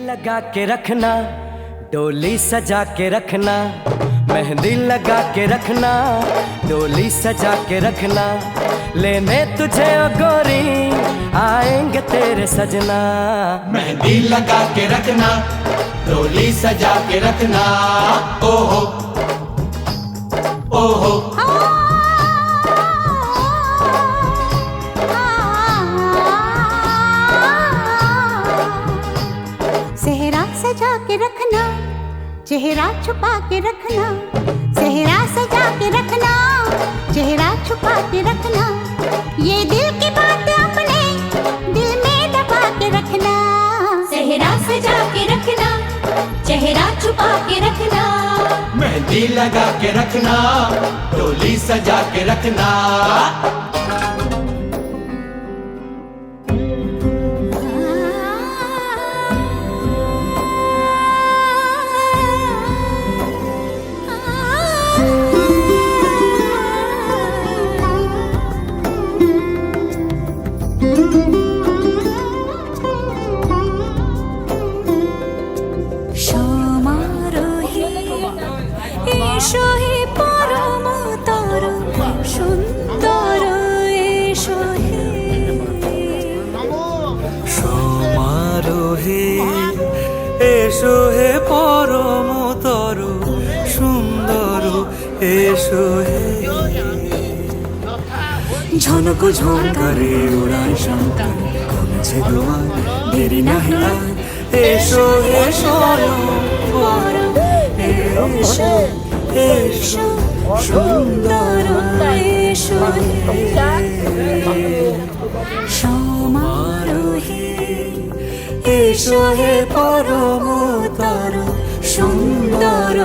लगा के रखना, डोली सजा के रखना, मेहंदी लगा के रखना, डोली सजा के रखना, लेने तुझे ओ गोरी आएंगे तेरे सजना। मेहंदी लगा के रखना, डोली सजा के रखना, ओहो ओहो। सेहरा सजा के रखना, चेहरा छुपा के रखना, सेहरा सजा के रखना, चेहरा छुपा के रखना, ये दिल की बात अपने दिल में दबा के रखना। सेहरा सजा के रखना, चेहरा छुपा के रखना, मेहंदी लगा के रखना, डोली सजा के रखना। এসো হে পরম তরু সুন্দর, এসো হে ঝনক ঝঙ্কারে উড়ায় শঙ্কর, কমছে দুয়ার দেরি না হেলার, এসো হে স্বয়ং পরম, এসো এসো সুন্দর, এসো হে সমারোহী, এসো হে পরম তরু সুন্দর,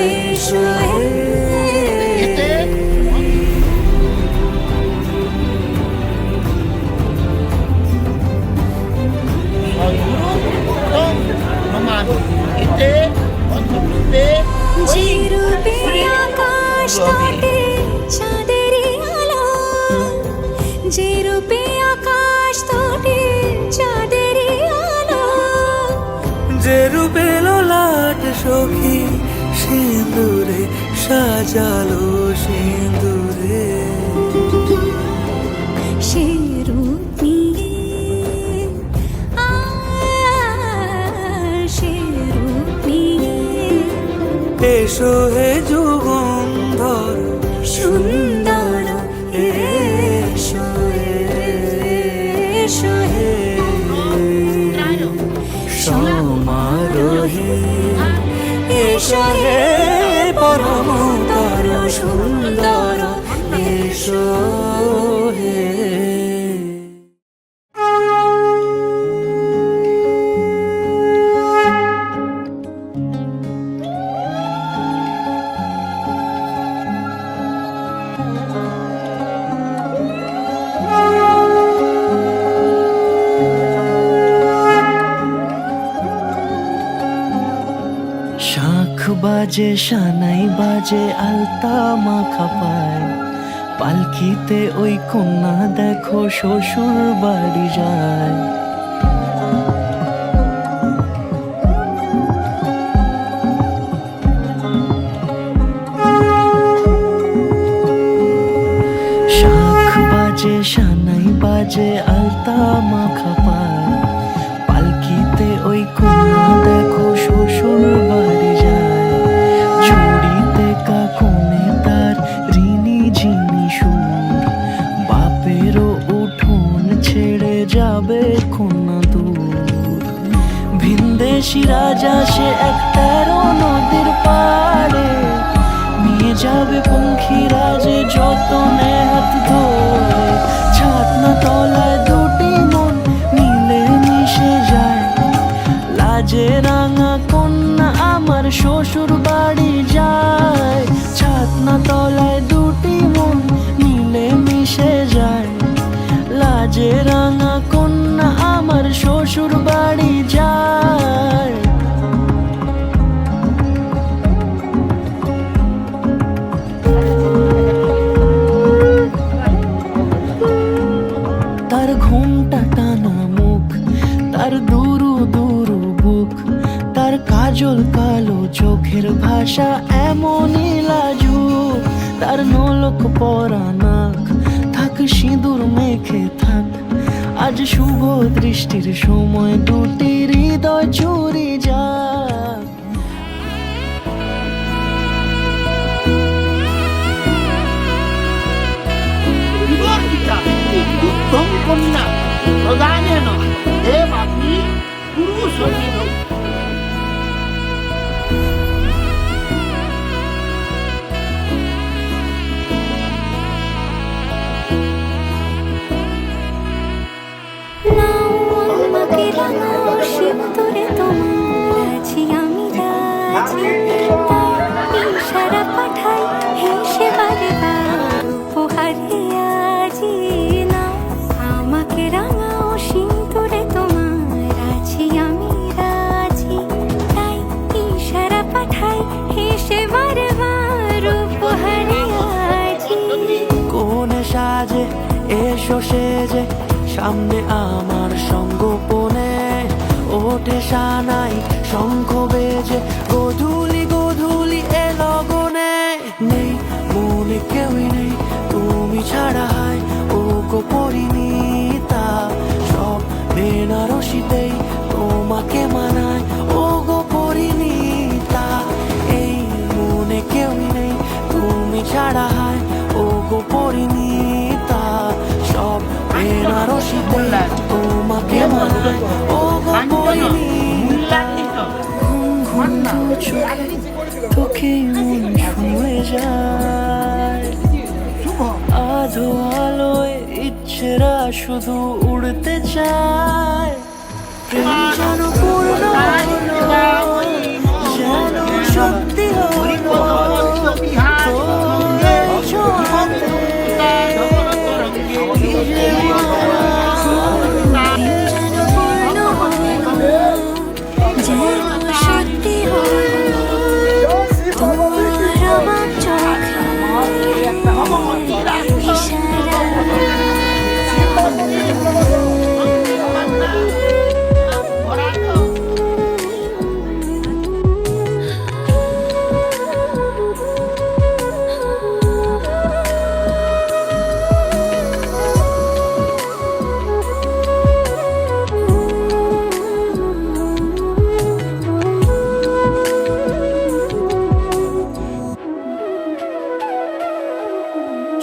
এসো হে। যে রূপে আকাশ তটে চাঁদেরই আলো, যে রূপে আকাশ তটে চাঁদেরই আলো, যে রূপে ললাট সখী সিঁদুরে সাজালো সিঁদুরে, সে রূপ নিয়ে সে রূপ নিয়ে এসো হে যুগন্ধর সুন্দর, এসো এসো হে সমারোহী, এসো হে পরম তরু সুন্দর, এসো হে। শাঁখ বাজে সানাই বাজে আলতা মাখা পায়, পালকিতে ওই কন্যা দেখো শ্বশুর বাড়ি যায়। শাঁখ বাজে সানাই বাজে আলতা মাখা পায়, পালকিতে ওই কন্যা দেখো শ্বশুর বাড়ি যায়। চুড়িতে কাকনে তার রিনি ঝিনি সুর, বাপেরও উঠোন ছেড়ে যাবে কন্যা দূর। ভিনদেশি রাজা সে এক 13 নদীর পাড়ে, নিয়ে যাবে পঙ্খিরাজে যতনে হাত ধরে। ছাতনা তলায় দুটি মন মিলে মিশে যায়, লাজে রাঙা কন্যা আমার শ্বশুর বাড়ি যায়। ছাতনা তলায় দুটি মন মিলে মিশে যায়, লাজে রাঙা কন্যা আমার শ্বশুর বাড়ি যায়। তার ঘোমটা টানা মুখ, তার দুরু দুরু বুক, কাজল কালো চোখের ভাষা এমনই লাজুক, তার নোলক পরা নাক থাক সিঁদুর মেখে থাক। আজ শুভ দৃষ্টির সময় দুটি হৃদয় চুরি যাক। বিবর্তিতা উত্তম কন্যা প্রদানেন দেবাগ্নি পুরুষোচিত। ইশারা পাঠাই হেসে বারে উপহারে আজি নাও আমাকে রাঙাও সিঁদুরে তোমার আছি আমি রাজি। তাই ইশারা পাঠাই হেসে বারে উপহারে আজি। কোন সাজে এসো সেজে সামনে আমার সঙ্গোপনে, ওঠে সানাই শঙ্খ বেজে গধূলি গধূলি এ লগনে। নেই মনে কেউই নেই তুমি ছাড়া, হয় ও গো পরিণীতা। সব বেনারসিতেই তোমাকে মানায় ও গো পরিণীতা। এই মনে কেউই নেই তুমি ছাড়া, হয় ও গো পরিণীতা। সব বেনারসিতেই তোমাকে মানায় ও গো পরিণীতা। তোকে মন ছুঁয়ে যায়, আধো আলোয় ইচ্ছেরা শুধু উড়তে চায়। প্রেম যেন পূর্ণ হলো, যেন সত্যি হলো তোর এই ছোঁয়াতে। কি যে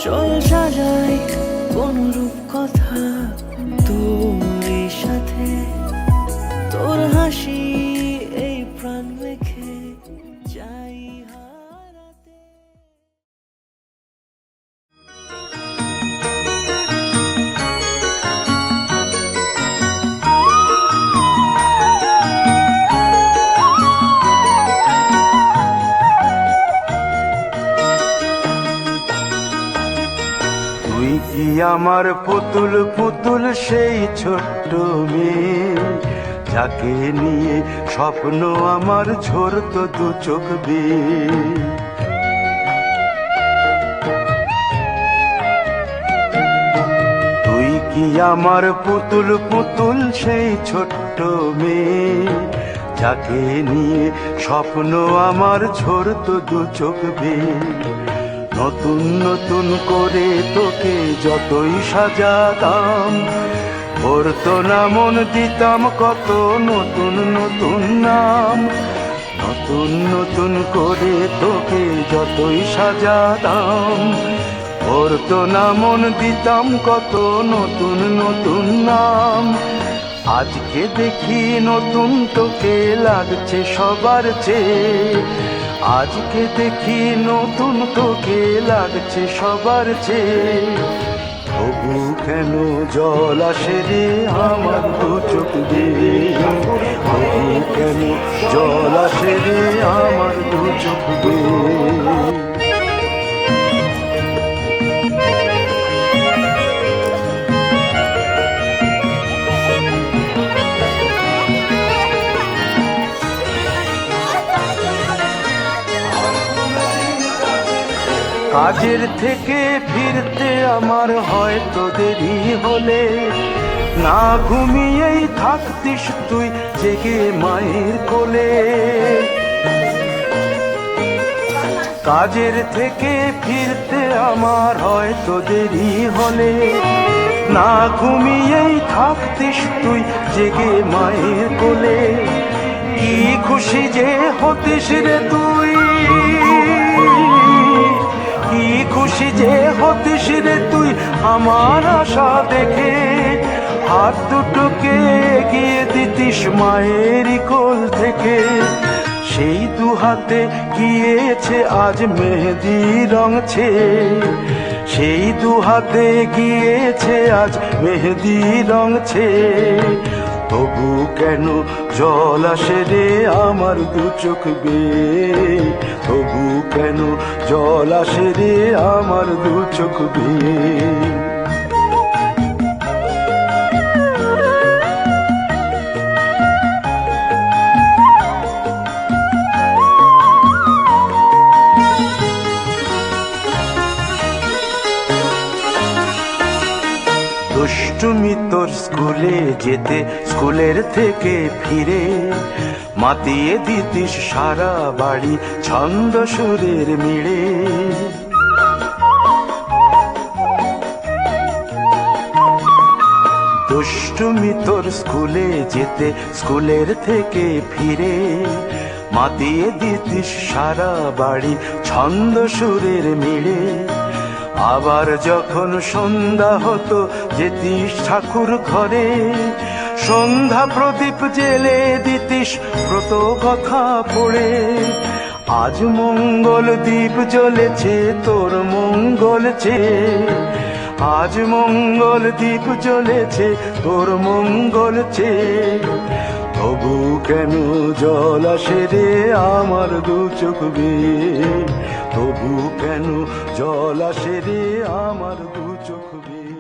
চল সাজাই কোন রূপ কথা তোর সাথে, তোর হাসি এই প্রাণ মেখে যাই হারাতে। তুই কি আমার পুতুল পুতুল সেই ছোট্ট মেয়ে, যাকে নিয়ে স্বপ্ন আমার ঝরতো দু চোখ বেয়ে। তুই কি আমার পুতুল পুতুল সেই ছোট্ট মেয়ে, যাকে নিয়ে স্বপ্ন আমার ঝরতো দু চোখ বেয়ে। নতুন নতুন করে তোকে যতই সাজাতাম, ভরতো না মন দিতাম কত নতুন নতুন নাম। নতুন নতুন করে তোকে যতই সাজাতাম, ভরতো না মন দিতাম কত নতুন নতুন নাম। আজকে দেখি নতুন তোকে লাগছে সবার চেয়ে, আজকে দেখি নতুন তোকে লাগছে সবার চেয়ে। তবু কেন জল আসে রে আমার দু চোখ দিয়ে, তবু কেন জল আসে রে আমার দু চোখ দিয়ে। কাজের থেকে ফিরতে আমার হয়তো দেরি হলে, না ঘুমিয়েই থাকতিস তুই জেগে মায়ের কোলে। কাজের থেকে ফিরতে আমার হয়তো দেরি হলে না ঘুমিয়েই থাকতিস তুই জেগে মায়ের কোলে। কি খুশি যে হতিস রে তুই, কি খুশি যে হতিস রে তুই আমার আশা দেখে। হাত দুটোকে এগিয়ে দিতিস মায়েরই কোল থেকে। সেই দু হাতে গিয়েছে আজ মেহেদি রঙছে, সেই দু হাতে গিয়েছে আজ মেহেদি রঙছে। তবু কেন জল আসে রে আমার দু চোখ বেয়ে, তবু কেন জল আসে রে আমার দু চোখ বেয়ে। দুষ্টুমি তোর স্কুলে যেতে, স্কুলের থেকে ফিরে মাতিয়ে দিতিস সারা বাড়ি ছন্দ সুরের মিড়ে। দুষ্টুমি তোর স্কুলে যেতে, স্কুলের থেকে ফিরে মাতিয়ে দিতিস সারা বাড়ি ছন্দ সুরের মিড়ে। আবার যখন সন্ধ্যা হতো যেতিস ঠাকুর ঘরে, সন্ধ্যা প্রদীপ জেলে দিতিস ব্রত কথা পড়ে। আজ মঙ্গল দ্বীপ জ্বলেছে তোর মঙ্গল চেয়ে, আজ মঙ্গল দ্বীপ জ্বলেছে তোর মঙ্গল চেয়ে। তবু কেন জল আসে রে আমার দু চোখ বেয়ে, তবু কেন জল আসে রে আমার দু চোখ বেয়ে।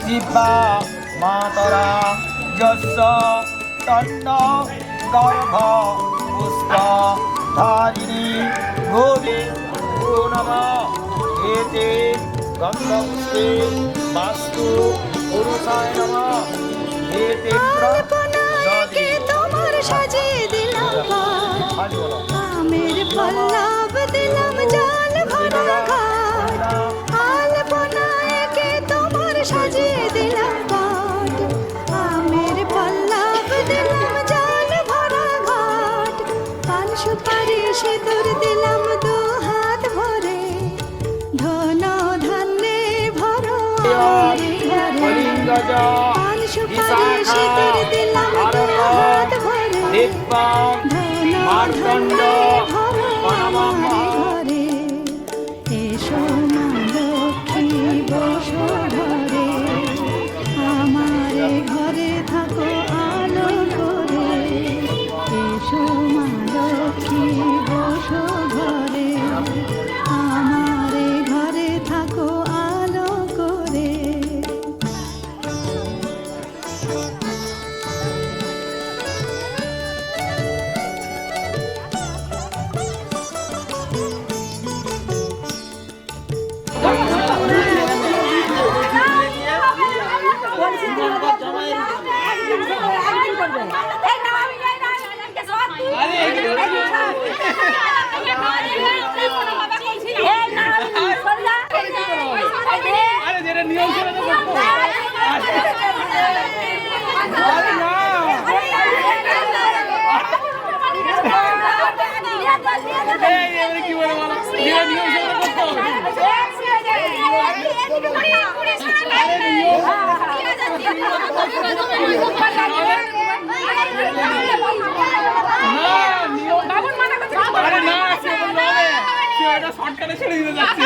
জিহ্বা মাতরা যস্য তন্ন গর্ভ পুষ্প ধারিণী গোবি নম এতে গন্ধপুষ্পে বাস্তু পুরুষায় নম এতে কে তোমার সাজিয়ে দিলাম আমের পল্লব দিলাম জল ভরা ঘাট আলপনায় কে তোমার সাজিয়ে দিলাম ঘাট আমের পল্লব দিলাম জল ভরা ঘাট পান সুপারি সিঁদুর দিলাম দু হাত ভরে ধন ধান্যে ভরো আমার ঘরে পান সুপারি সিঁদুর দিলাম দু হাত ভরে মার্তণ্ড ঘরে এসো মা লক্ষ্মী বসো ঘরে আমার ঘরে থাকো আলো করে এসো মা লক্ষ্মী বসো ঘরে আমার ঘরে থাকো আলো করে শর্টকাটে ছেড়ে দিতে যাচ্ছে